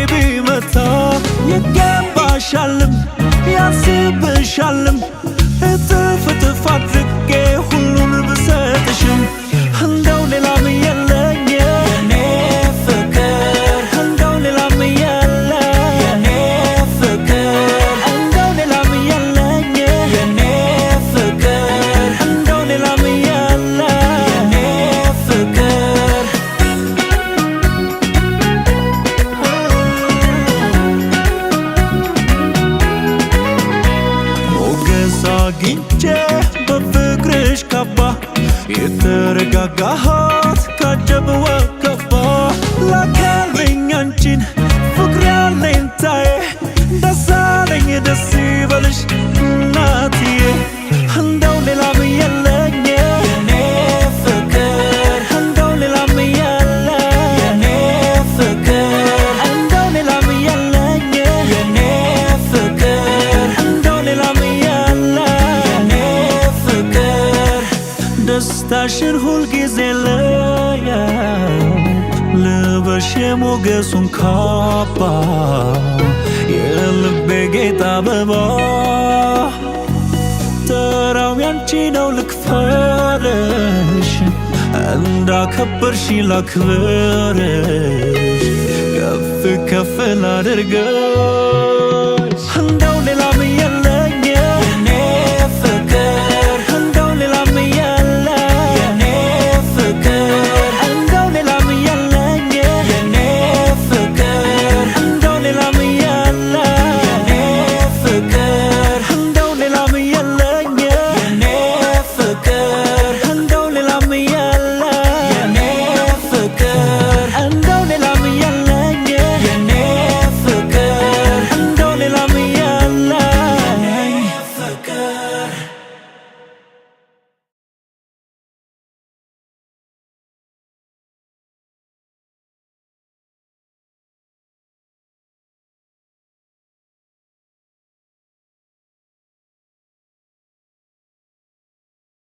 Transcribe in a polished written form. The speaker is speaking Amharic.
ቢመታ ይገባሻልም ያንስብሻልም እጥፍ እጥፍ አድርጌ ሁሉን ብሰጥሽም እንደው ሌላም የለኝ የኔ ፍቅር እንደው ሌላም የለ የኔ ፍቅር እንደው ሌላም የለኝ የኔ ፍቅር እንደው ሌላም የለ የኔ ፍቅር ሞገስ አግኝቼ በፍቅርሽ ካባ የተረጋጋሃት ካጀብ ወከባ ላከልኝ አንቺን ፍቅር ያለኝታዬ ደስ አለኝ ደስ ይበልሽ እናትዬ እንደው ሌላም የለኝ የኔ ፍቅር እንደው ሌላም የለ የኔ ፍቅር እንደው ሌላም የለኝ የኔ ፍቅር እንደው ሌላም የለ የኔ ፍቅር ደስታሽን ሁልጊዜ ለያው ልበሽ የሞገሱን ካባ የልቤ ጌጥ አበባ ተራው ያንቺ ነው ልክፈልሽ እንዳከበርሽ ላክብርሽ ከፍ ከፍ ላድርገው